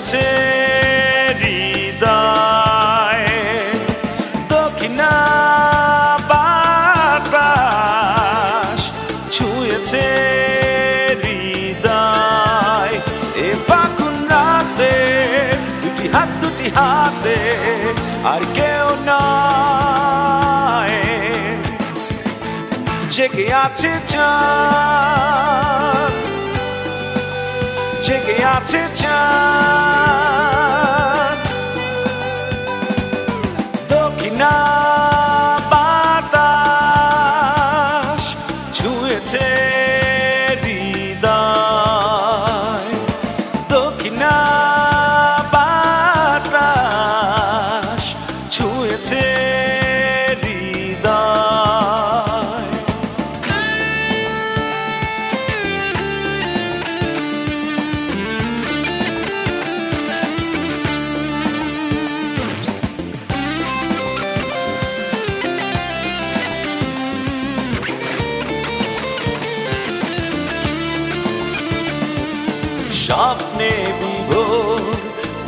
ছুঁয়েছে হৃদয়, দক্ষিণা বাতাস ছুঁয়েছে হৃদয়। এ ফাগুন রাতে দুটি হাতে আর কেউ নয়, জেগে আছে চাঁদ, জেগে আছে চাঁদ, দক্ষিণা বাতাস ছুঁয়েছে হৃদয়, দক্ষিণা বাতাস ছুঁয়েছে হৃদয়। স্বপ্নে বিভোর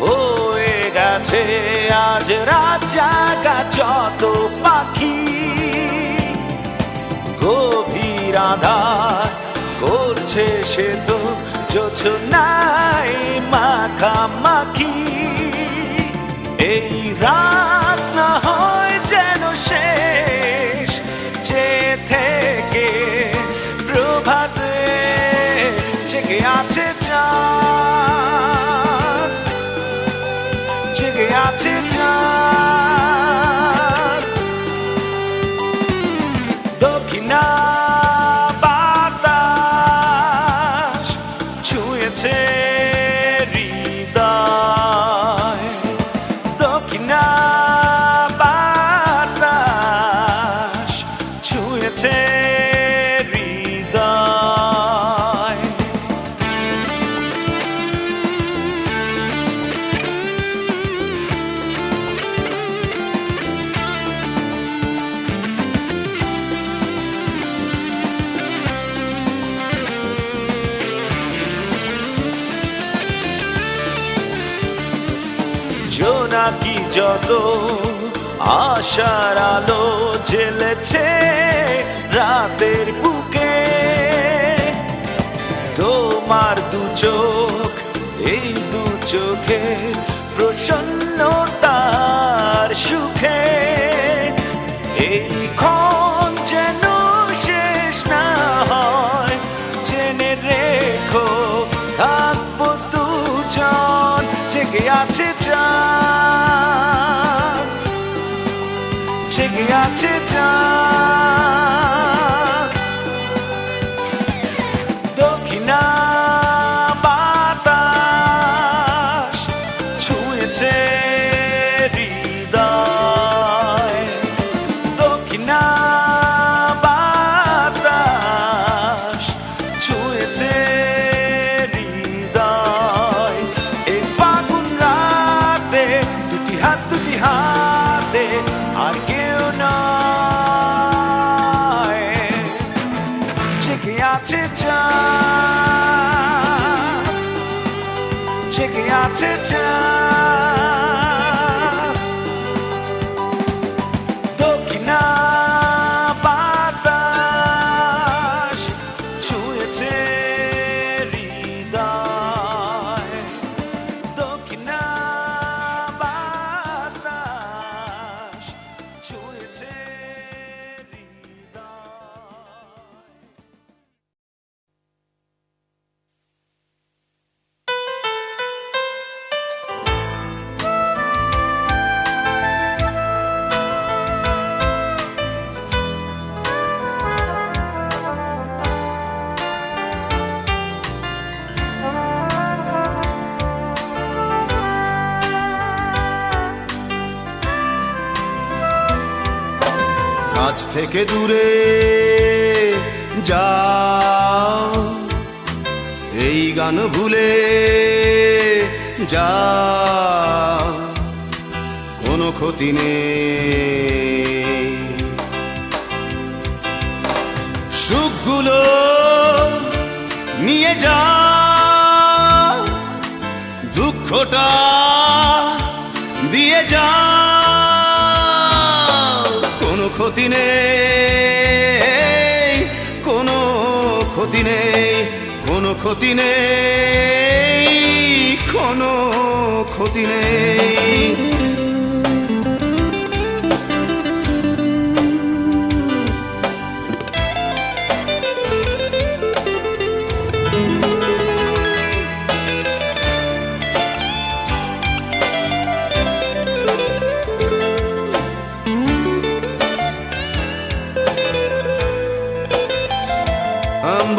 হয়ে গেছে আজ রাত জাগা যত পাখি, গভীর আঁধার করছে সে তো জোছনায় মাখামাখি। এই রাত না হয় যেন শেষ, যে থেকে প্রভাতে জেগে আছে চাঁদ, জেগে আছে চাঁদ, দক্ষিণা বাতাস ছুঁয়েছে হৃদয়, দক্ষিণা বাতাস ছুঁয়েছে হৃদয়। জোনাকি যত আশার আলো জ্বেলেছে রাতের বুকে, তোমার দু চোখ, এই দু চোখে প্রসন্নতার সুখে, এই ক্ষণ যেন শেষ না হয়, জেনে রেখো থাকবো দুজন, জেগে আছে চাঁদ, জেগে আছে চাঁদ, দক্ষিণা বাতাস ছুঁয়েছে হৃদয়, দক্ষিণা বাতাস ছুঁয়েছে হৃদয়। এই ফাগুন রাতে দুটি হাতে আর কেউ নয়, জেগে আছে চাঁদ, জেগে আছে চাঁদ, দক্ষিণা বাতাস ছুঁয়েছে হৃদয়, দক্ষিণা বাতাস ছুঁয়েছে হৃদয়। কাছ থেকে দূরে যাও, এই গান ভুলে যাও, কোনো ক্ষতি নেই। সুখগুলো নিয়ে যাও, দুঃখ দুঃখটা দিয়ে যা, কোনো ক্ষতি নেই, কোনো ক্ষতি নেই, কোনো ক্ষতি নেই, কোনো ক্ষতি নেই।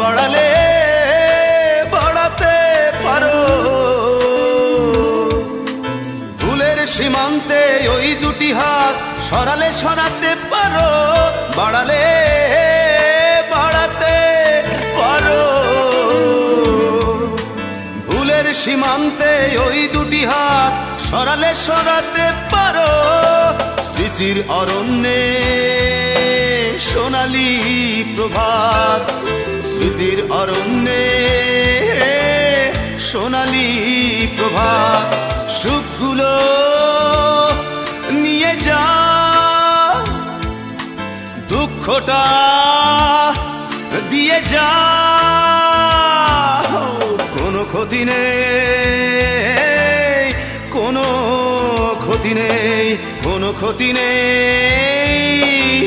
বাড়ালে বাড়াতে পারো ভুলের সীমান্তে ওই দুটি হাত, সরালে সরাতে পারো, বাড়ালে বাড়াতে পারো ভুলের সীমান্তে ওই দুটি হাত, সরালে সরাতে পারো। স্মৃতির অরণ্যে সোনালী প্রভাত, স্মৃতির অরণ্যে সোনালী প্রভাত, সুখগুলো নিয়ে যা, দুঃখটা দিয়ে যা, কোনো ক্ষতি নেই, কোনো ক্ষতি নেই, কোনো ক্ষতি নেই,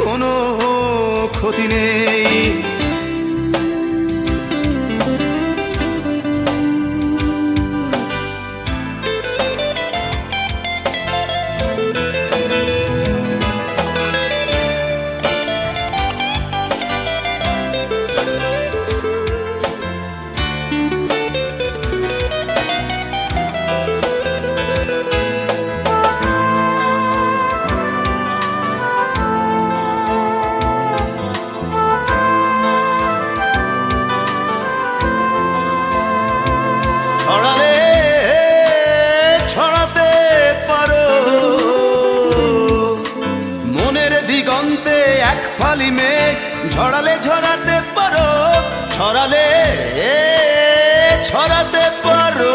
কোনো ক্ষতি নেই। ছড়ালে ছড়াতে পারো মনের দিগন্তে এক ফালি মেঘ, ঝরালে ঝরাতে পারো, ছড়ালে ছড়াতে পারো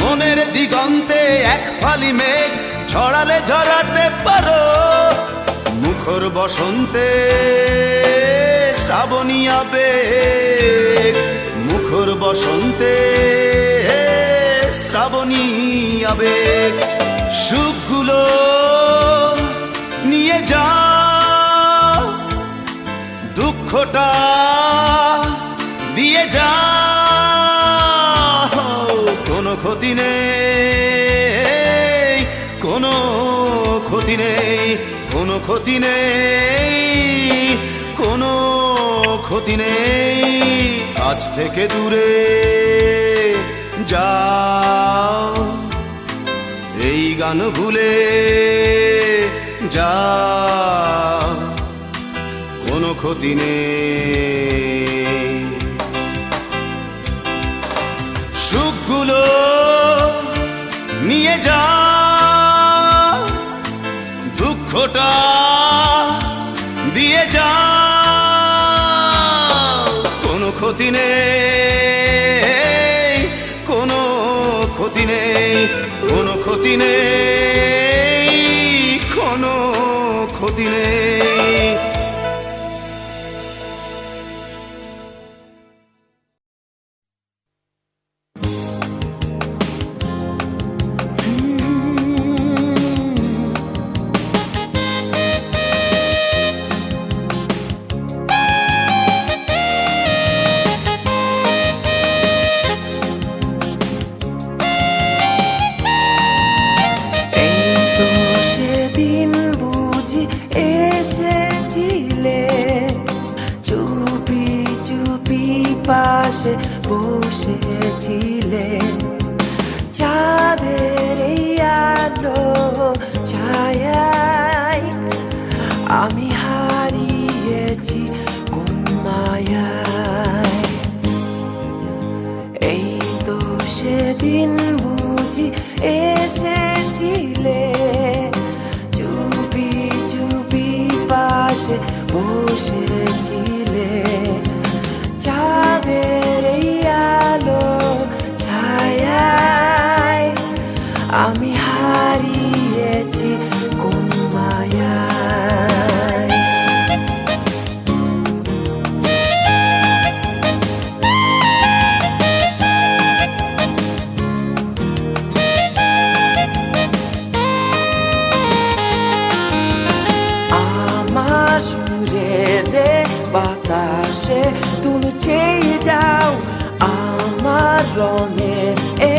মনের দিগন্তে এক ফালি মেঘ, ঝরালে ঝরাতে পারো। মুখর বসন্তে শ্রাবণী আবেগ, মুখর বসন্তে শ্রাবণী আবেগ, সুখগুলো নিয়ে যা, দুঃখটা দিয়ে যা, কোনো ক্ষতি নেই, কোনো ক্ষতি নেই, কোনো ক্ষতি নেই, কোনো ক্ষতি নেই। আজ থেকে দূরে যাও, এই গান ভুলে যাও, কোনো ক্ষতি নেই। সুখগুলো নিয়ে যা, দুঃখটা দিয়ে যা, কোনো ক্ষতি নেই, কোনো ক্ষতি নেই, কোনো ক্ষতি নেই, কোনো ক্ষতি নেই। পাশে বসেছিলে, চাঁদের এই আলো ছায়ায় আমি হারিয়েছি কোন মায়ায়। এই তো সেদিন বুঝি এসেছিলে, চুপি চুপি পাশে বসেছিলে, চাঁদের এই আলো তুমি চেয়ে যাও আমার রঙের এ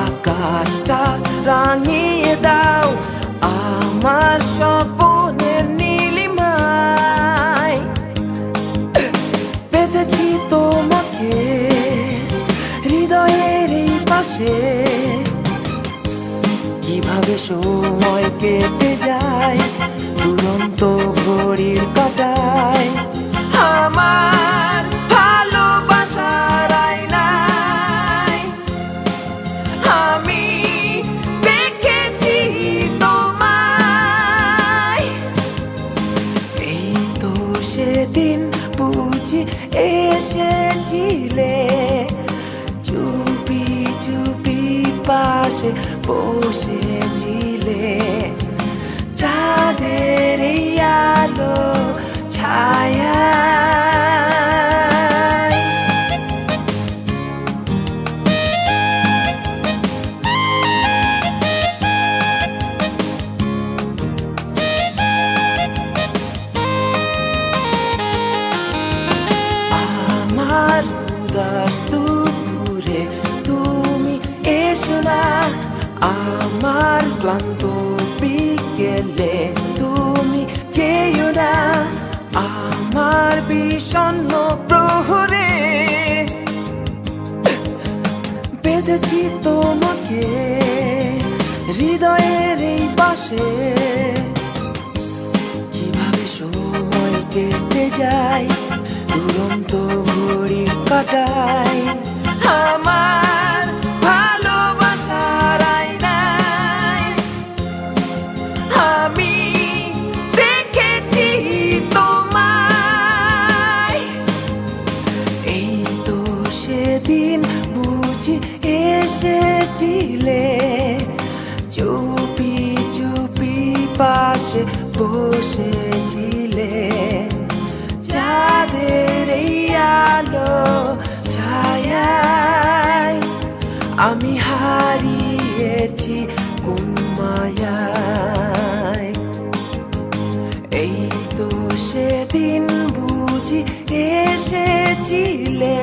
আকাশটা রাঙিয়ে দাও আমার স্বপ্নের নীলিমায় পেতেছি তোমাকে হৃদয়ের এই পাশে কিভাবে সময় কেটে যায় দুরন্ত ঘড়ির কাঁটায় আমার ভালোবাসার আয়নায় আমি দেখেছি তোমায় এই তো সেদিন বুঝি এসেছিলে চুপি চুপি পাশে বসেছিলে চাঁদের এই আলো ছায়া আমার উদাস দুপুরে তুমি এসো না আমার ক্লান্ত বিকেলে তুমি যেও না আমার বিষণ্ণ প্রহরে বেঁধেছি তোমাকে হৃদয়ের এই পাশে কিভাবে সময় কেটে যায় দুরন্ত ঘড়ির কাঁটায় আমার ভালোবাসার আয়নায় আমি দেখেছি তোমায় এই তো সেদিন বুঝি এসেছিলে চুপি চুপি পাশে বসেছিলে চাঁদের এই আলো ছায়ায় আমি হারিয়েছি কোন মায়ায় এই তো সেদিন বুঝি এসেছিলে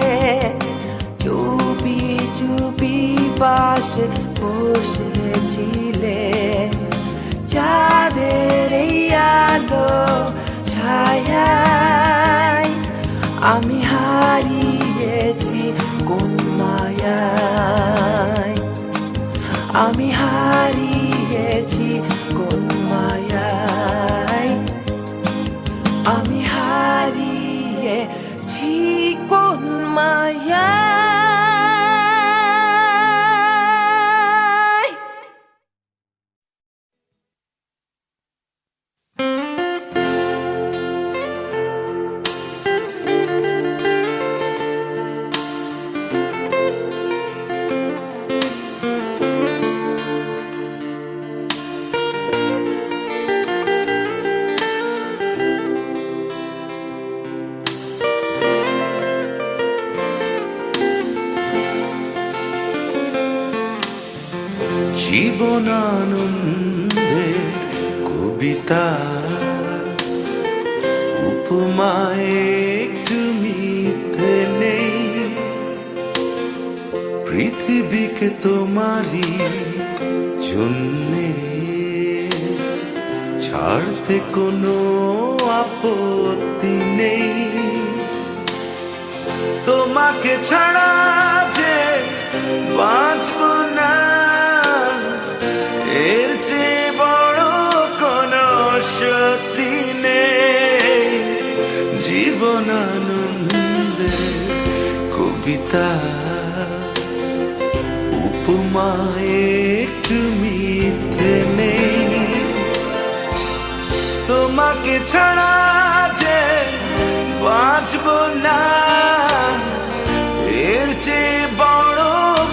চুপি চুপি পাশে বসেছিলে চাঁদের এই আলো ছায়ায় আমি হারিয়েছি কোন মায়ায় আমি হারিয়েছি কোন মায়ায় আমি হারিয়েছি কোন মায়ায় জীবনানন্দে কবিতা উপমায় একটু মিথ্যে নেই পৃথিবীকে তোমারই জন্যে ছাড়তে কোনো আপত্তি নেই তোমাকে ছাড়া যে বাঁচব না এর চেয়ে বড় কোনো সত্যি নেই জীবনানন্দে কবিতা উপমায় একটু মিথ্যে নেই তোমাকে ছাড়া যে বাঁচব না এর চেয়ে বড়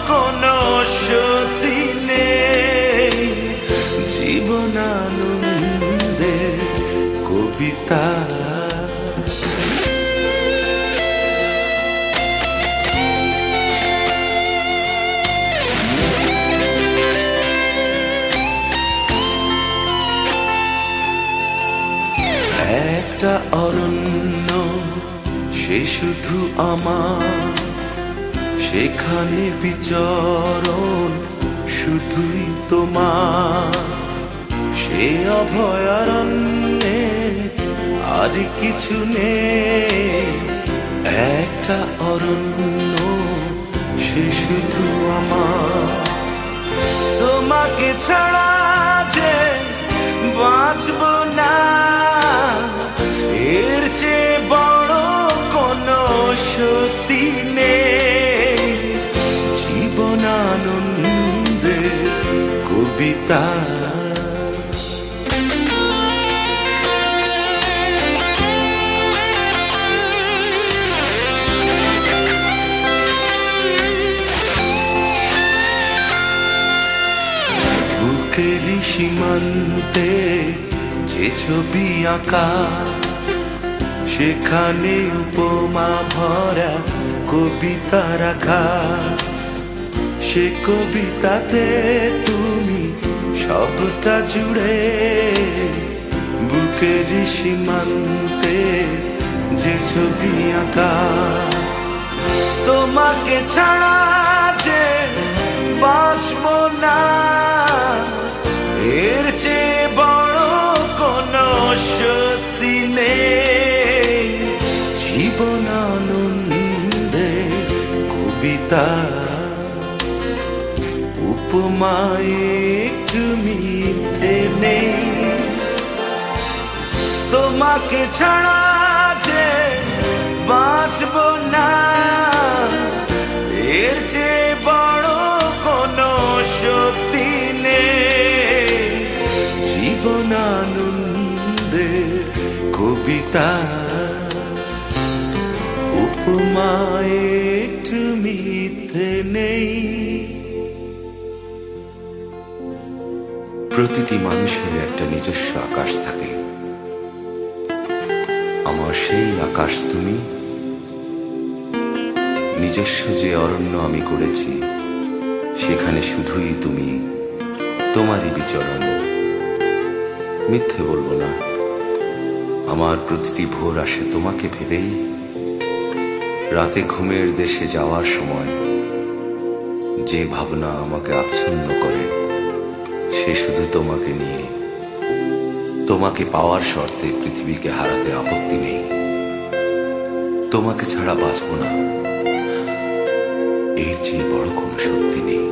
কোনো সত্যি নেই জীবনানন্দে কবিতা একটা অরণ্য সে শুধু আমার, সেখানে বিচরণ শুধুই তোমার। সে অভয়ারণ্যে আর কিছু নেই, একটা অরণ্য সে শুধু আমার। তোমাকে ছাড়া যে বাঁচব না, এর চেয়ে বড় কোনো সত্যি নেই। জীবনানন্দে কবিতা। বুকেরই সীমান্তে যে ছবি আঁকা, সেখানে উপমা ভরা কবিতা রাখা। সে কবিতাতে তুমি সবটা জুড়ে, বুকেরই সীমান্তে যে ছবি আঁকা। তোমাকে ছাড়া যে বাঁচব না, এর চেয়ে বড় কোনো সত্যি নেই। জীবনানন্দে কবিতা, উপমায় একটু মিথ্যে নেই। তোমাকে ছাড়া যে বাঁচব না, এর চেয়ে বড় কোনো সত্যি নেই। জীবনানন্দে কবিতা, উপমায় একটু মিথ্যে নেই। প্রতিটি মানুষের একটা নিজস্ব আকাশ থাকে, আমার সেই আকাশ তুমি। নিজস্ব যে অরণ্য আমি গড়েছি, সেখানে শুধুই তুমি, তোমারই বিচরণ। মিথ্যে বলবো না, আমার প্রতিটি ভোর আসে তোমাকে ভেবেই। রাতে ঘুমের দেশে যাওয়ার সময় যে ভাবনা আমাকে আচ্ছন্ন করে, সে শুধু তোমাকে নিয়ে। তোমাকে পাওয়ার শর্তে পৃথিবীকে হারাতে আপত্তি নেই। তোমাকে ছাড়া বাঁচব না, এর চেয়ে বড় কোনো সত্যি নেই।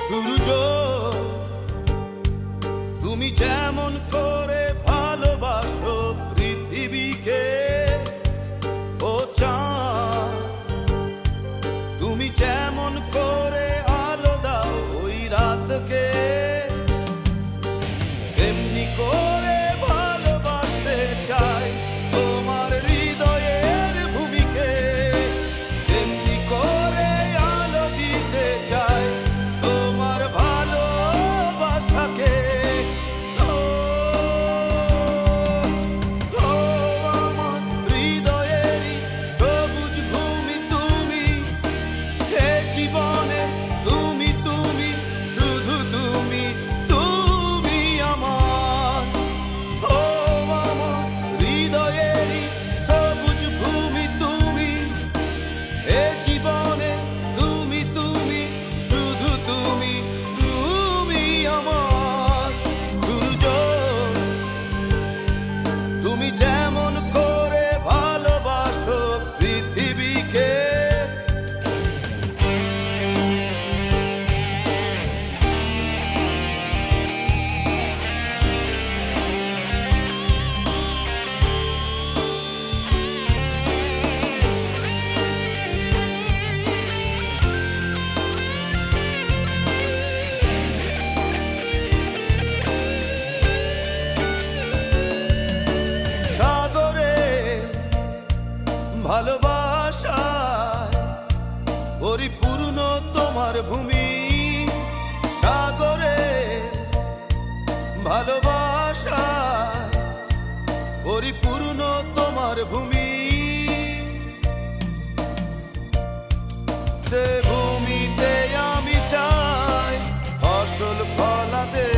সূর্য, তুমি যেমন করে ভালোবাসো পৃথিবীকে, ও চাঁদ, তুমি যেমন করে আলো দাও ওই রাতকে, এমনি করে ভালোবাসতে চাই তোমার হৃদয়ের ভূমিকে, এমনি করে আলো দিতে চাই তোমার ভালো ভালোবাসায় পরিপূর্ণ তোমার ভূমি সাগরে, ভালোবাসায় পরিপূর্ণ তোমার ভূমি। যে ভূমিতে আমি চাই ফসল ফলাতে,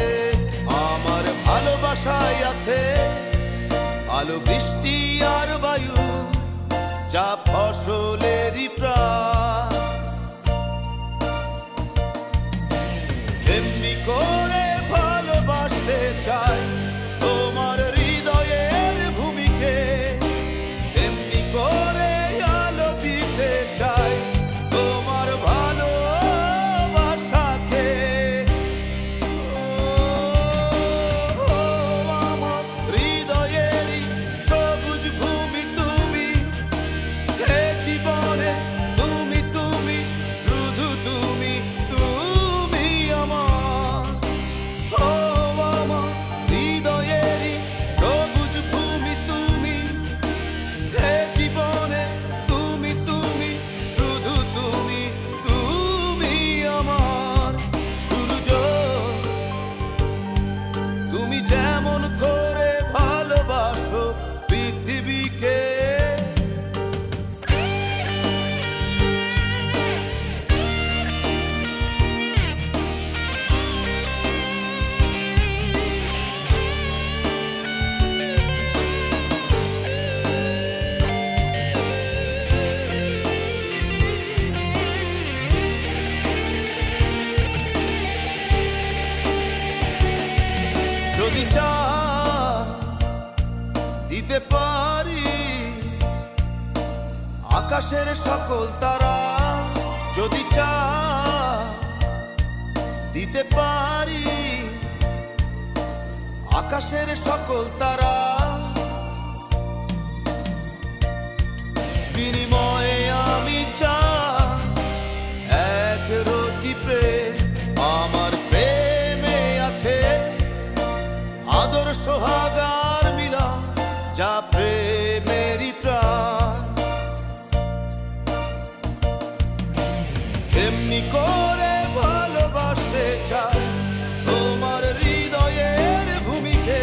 আমার ভালোবাসায় আছে আলো বৃষ্টি আর বায়ু, যা ফসলেরই প্রাণ। এমনি করে ভালোবাসতে চাই তোমার হৃদয়ের ভূমিকে, এমনি করে আলো দিতে চাই তোমার ভালোবাসাকে। ও আমার হৃদয়েরই সবুজ ভূমি তুমি, হে জীবনে তুমি তুমি, শুধু তুমি তুমি আমার। ও আমার হৃদয়েরই সবুজ ভূমি তুমি, হে জীবনে তুমি তুমি, শুধু তুমি তুমি আমার। সূর্য তুমি যেমন করে ভালোবাসো পৃথিবীকে, যদি চাই দিতে পারি আকাশের সকল তারা, যদি চাই দিতে পারি আকাশের সকল তারা, বিনিময়ে আমি চাই এক রতি প্রেম। আমার প্রেমে আছে আদর সোহাগার মিলা, যা প্রেমেরই প্রাণ। এমনি করে ভালোবাসতে চাই তোমার হৃদয়ের ভূমিকে,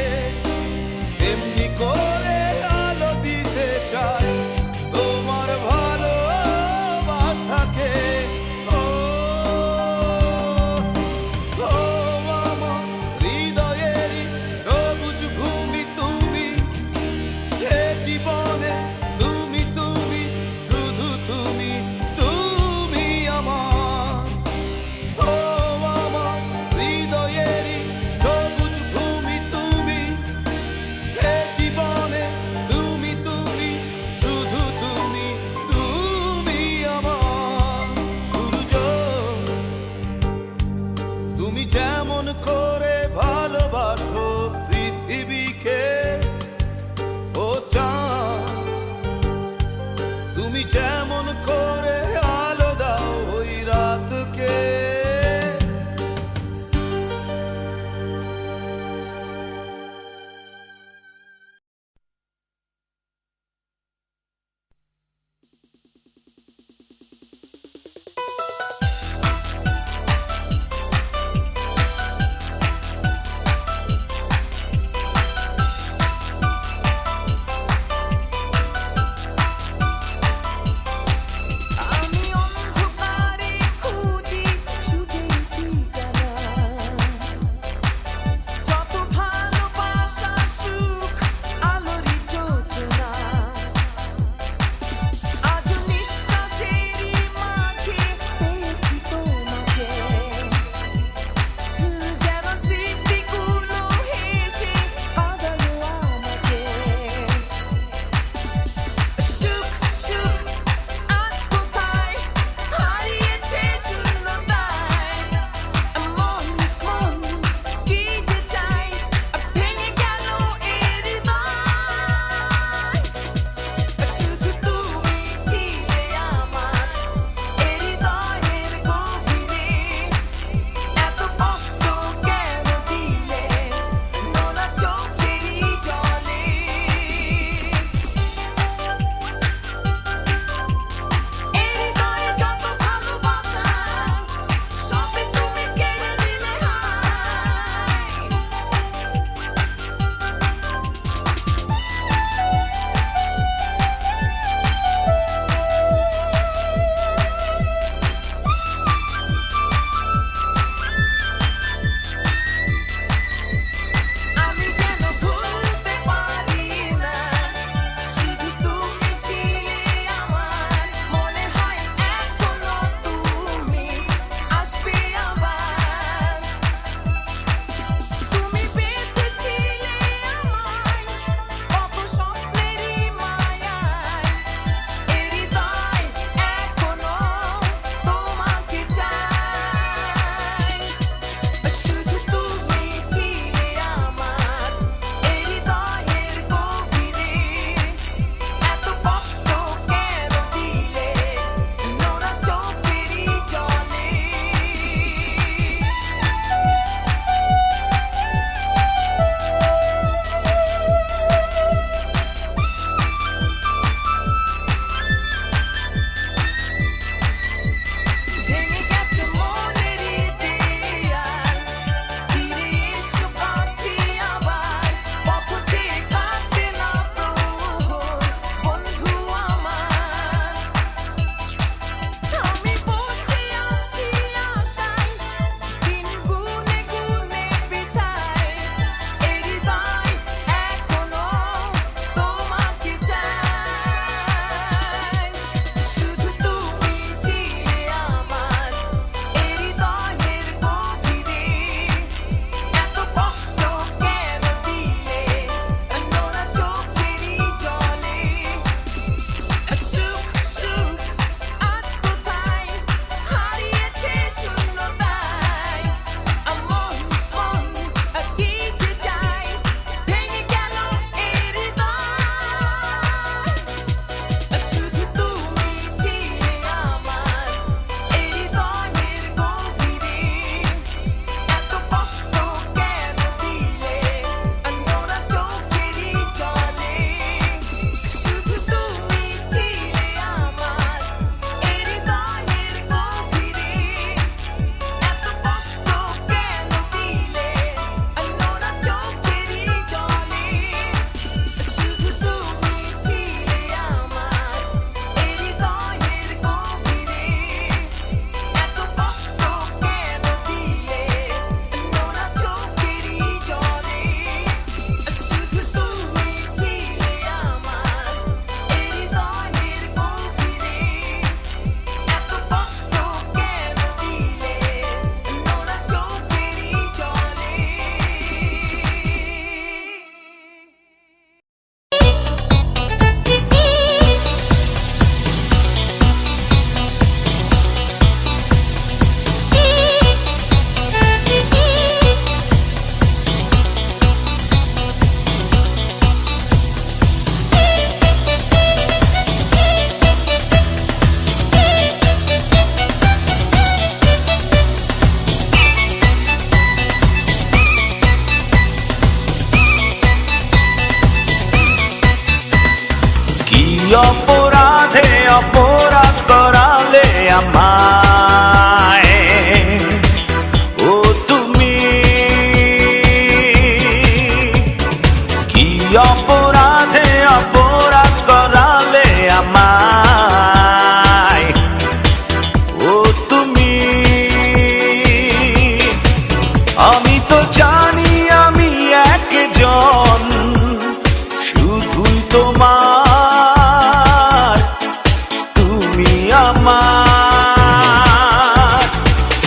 আমার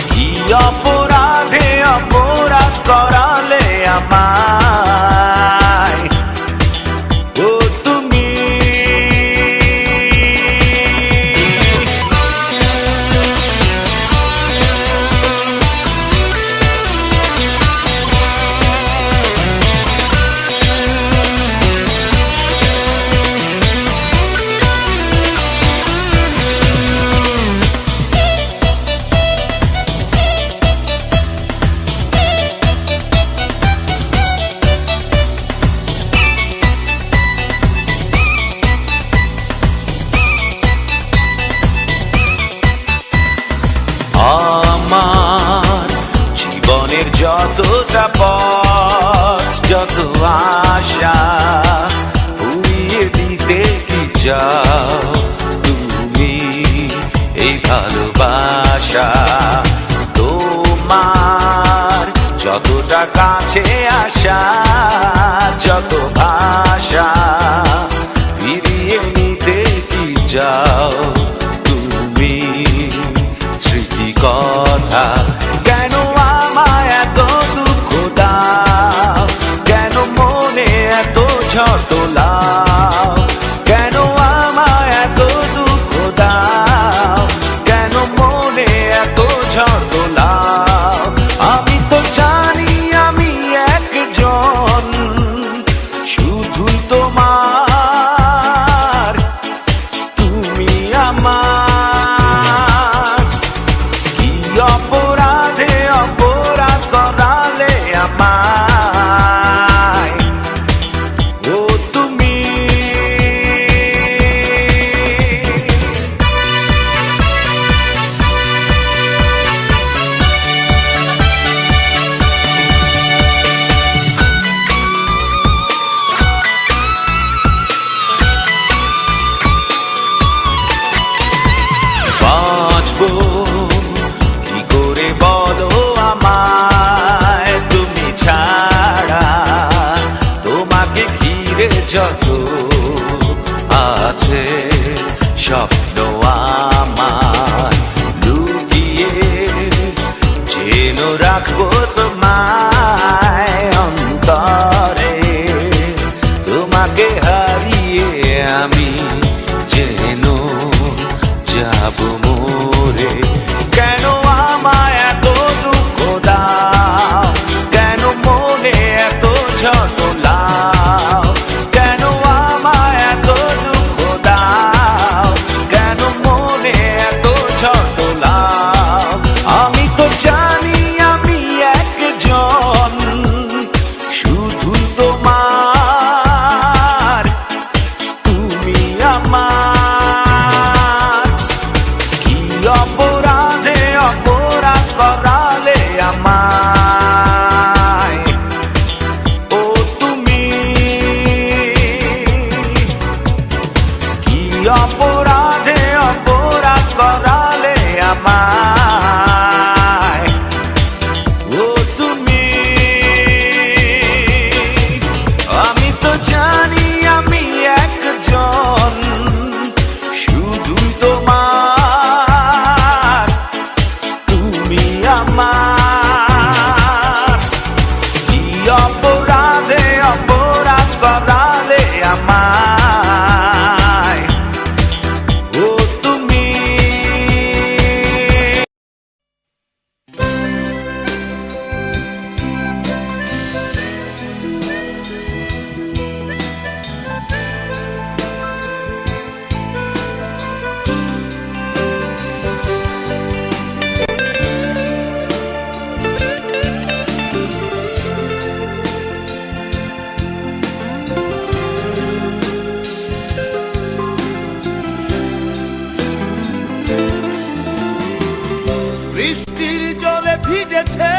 কি অপরাধে অপরাধ করালে আমায় ও তুমি আমার জীবনের যতটা পথ যত আশা উড়িয়ে দিতে কি চাও তুমি এই ভালোবাসা তোমার যতটা কাছে আসা যত ভাষা ফিরিয়ে নিতে কি চাও তুমি স্মৃতি কথা কেন আমায় এত দুঃখ দাও কেন মনে এত ঝড় তোলাও কেন আমায় এত দুঃখ দাও কেন মনে এত ঝড় তোলাও আমি তো জানি আমি একজন শুধুই তোমার তুমি আমার কি অপরাধে অপরাধ করালে আমায় ও তুমি বাঁচবো কি করে বলো আমায় তুমি ছাড়া তোমাকে ঘিরে যত আছে স্বপ্ন আমার লুকিয়ে যেন রাখবো তোমায় অন্তরে তোমাকে হারিয়ে আমি যেন যাব মোরে কেন আমায় এত দুঃখ দাও কেন মনে এত ঝড় তোলাও কেন আমায় এত দুঃখ দাও কেন মনে এত ঝড় তোলাও আমি তো জানি আমি একজন শুধু তোমার তুমি আমার কি অপরাধে অপরাধ করালে আমায় ও তুমি কি অপরাধে অপরাধ করালে আমায় ও তুমি আমি তো জানি আমি একজন শুধুই তোমার তুমি আমার কি অপরাধে অপরাধ করালে আমায় ও তুমি বৃষ্টির জলে ভিজেছে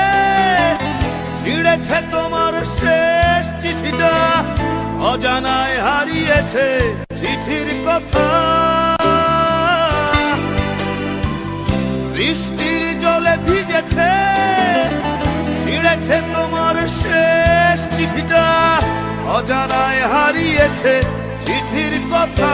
ছিঁড়েছে তোমার শেষ চিঠিটা অজানায় হারিয়েছে চিঠির কথা বৃষ্টির জলে ভিজেছে ছিঁড়েছে তোমার শেষ চিঠিটা অজানায় হারিয়েছে চিঠির কথা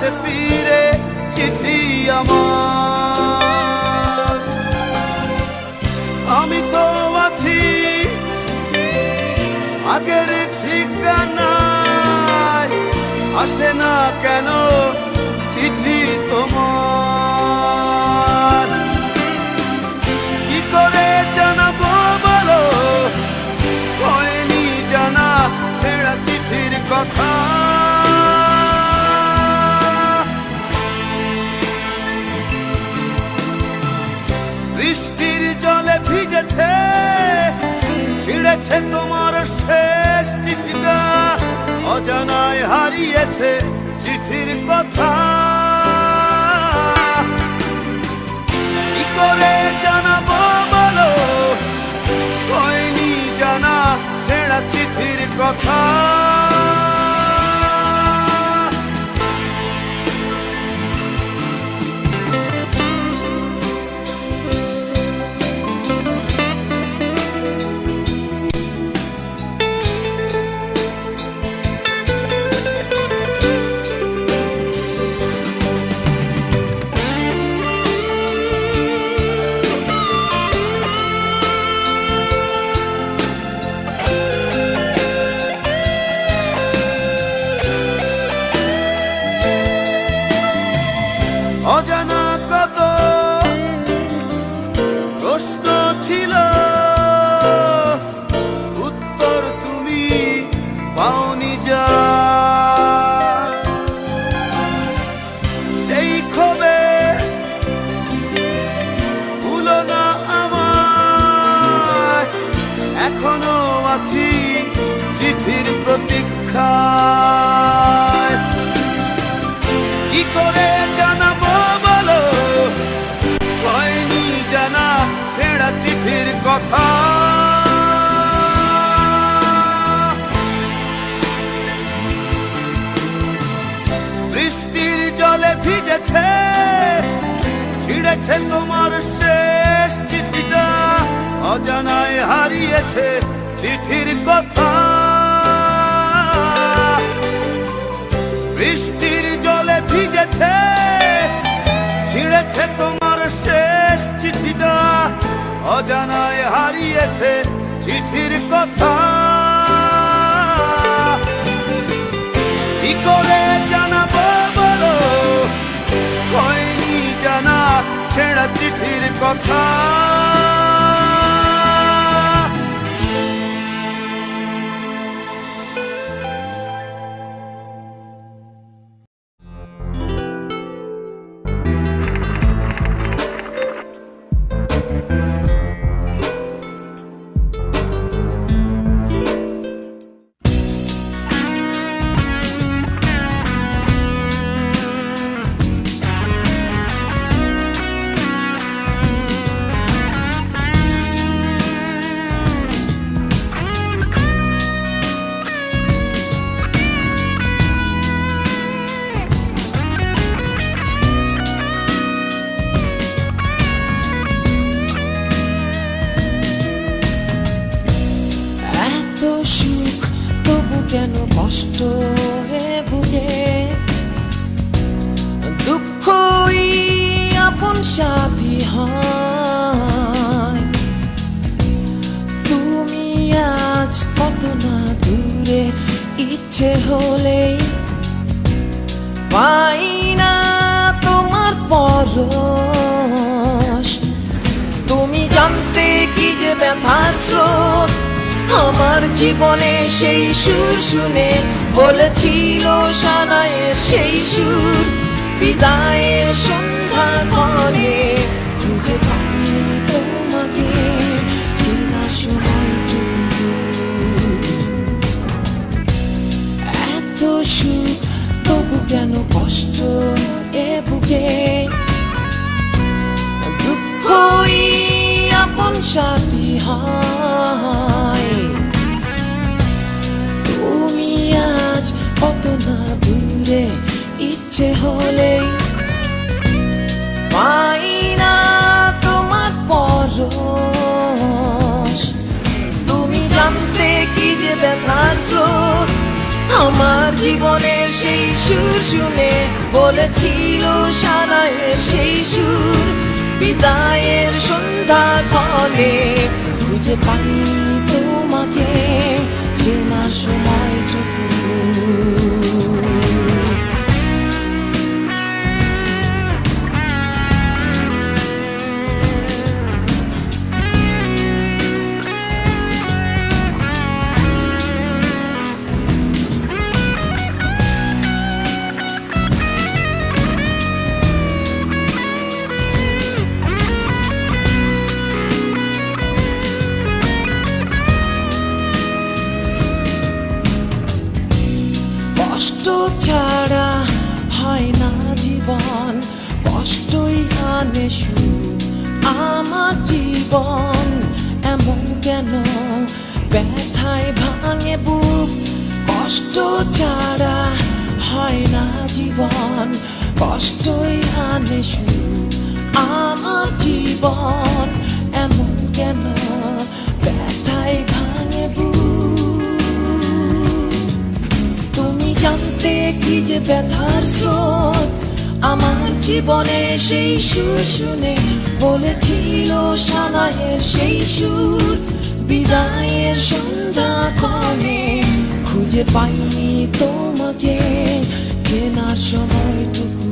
আসে ফিরে চিঠি আমার। আমি তো আছি আগের ঠিকানায়, আসে না কেন চিঠি তোমার? কি করে জানাবো বলো, হয়নি জানা ছেঁড়া চিঠির কথা। বৃষ্টির জলে ভিজেছে, ছিঁড়েছে তোমার শেষ চিঠিটা, অজানায় হারিয়েছে চিঠির কথা। কি করে জানাবো বলো, হয়নি জানা ছেঁড়া চিঠির কথা। অজানা কত প্রশ্ন ছিল, উত্তর তুমি পাওনি যা। সেই ক্ষোভে ভুলো না আমায়, এখনো আছি চিঠির প্রতীক্ষায়। কি করে জানাবো বলো, হয়নি জানা ছেঁড়া চিঠির কথা। বৃষ্টির জলে ভিজেছে, ছিঁড়েছে তোমার শেষ চিঠিটা, অজানায় হারিয়েছে চিঠির কথা। বৃষ্টির জলে ভিজেছে, ছিঁড়েছে তোমার শেষ চিঠিটা, অজানায় হারিয়েছে চিঠির কথা। কি করে জানাবো বলো, হয়নি জানা ছেঁড়া চিঠির কথা। সুখ তবু কেন কষ্ট হে বুকে, দুঃখই আপন সাথী হয়। তুমি আজ কত না দূরে, ইচ্ছে হলেই পাই না তোমার পরশ। তুমি জানতে কি যে ব্যথার স্রোত আমার জীবনে, সেই সুর শুনে বলেছিল সানায়ে সেই সুর। বিদায়ের সন্ধ্যা ঘরে খুঁজে পাইনি তোমাকে, চেনার সময়টুকু। এত সুখ তবু কেন কষ্ট এ বুকে, দুঃখই আপন সাথী হয়। তুমি আজ কত না দূরে, ইচ্ছে হলেই পাই না তোমার পরশ। তুমি জানতে কি যে ব্যথার স্রোত আমার জীবনের সেই সুর শুনে বলেছিল সানায়ের সেই সুর বিদায়ের সন্ধ্যা ক্ষণে খুঁজে পাইনি তোমাকে চেনার সময়টুকু কষ্ট ছাড়া হয় না জীবন কষ্টই আনে সুখ আমার জীবন এমন কেন ব্যথায় ভাঙে বুক কষ্ট ছাড়া হয় না জীবন কষ্টই আনে সুখ আমার জীবন এমন কেন ব্যথায় ভাঙে বুক তুমি জানতে কি যে ব্যথার স্রোত আমার জীবনে সেই সুর শুনে বলেছিল সানায়ের সেই সুর বিদায়ের সন্ধ্যা ক্ষণে খুঁজে পাইনি তোমাকে চেনার সময়টুকু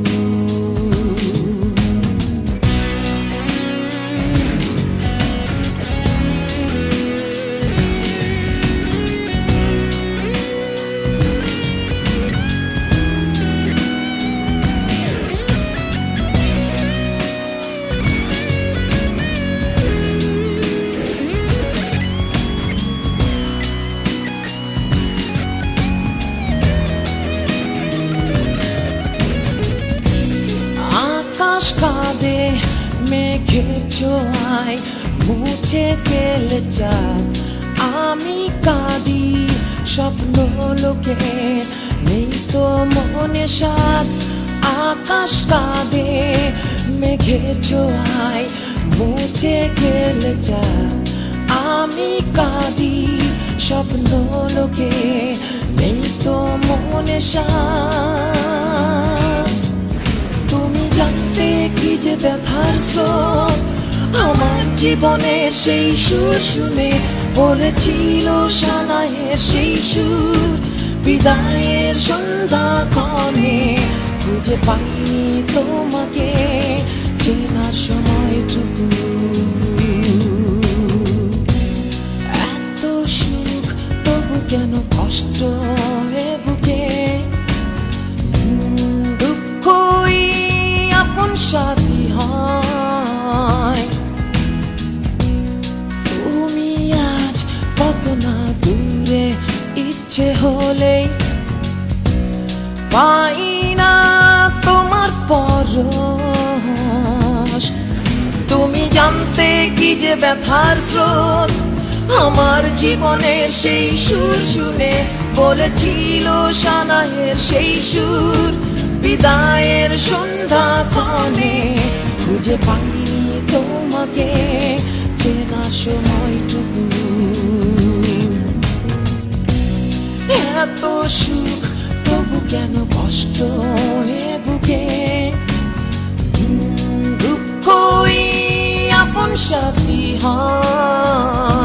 আকাশ কাঁদে মেঘের ছোঁয়ায় মুছে গেলে চাঁদ আমি কাঁদি স্বপ্ন লোকে নেই তো মনে সাথ আকাশ কাঁদে মেঘের ছোঁয়ায় মুছে গেলে চাঁদ আমি কাঁদি স্বপ্ন লোকে নেই তো মনে সাথ তুমি জানতে কি যে ব্যথার স্রোত আমার জীবনের সেই সুর শুনে বলেছিল সানায়ের সেই সুর বিদায়ের সন্ধ্যা ক্ষণে খুঁজে পাইনি তোমাকে চেনার সময়টুকু এত সুখ তবু কেন কষ্ট এ বুকে দুঃখই আপন সাথী হয় তুমি আজ কত না দূরে ইচ্ছে হলেই পাই না তোমার পরশ তুমি জানতে কি যে ব্যথার স্রোত আমার জীবনের সেই সুর শুনে বলেছিল সানায়ের সেই সুর বিদায়ের সন্ধ্যা ক্ষণে খুঁজে পাইনি তোমাকে চেনার সময়টুকু এত সুখ তবু কেন কষ্ট এ বুকে দুঃখই আপন সাথী হয়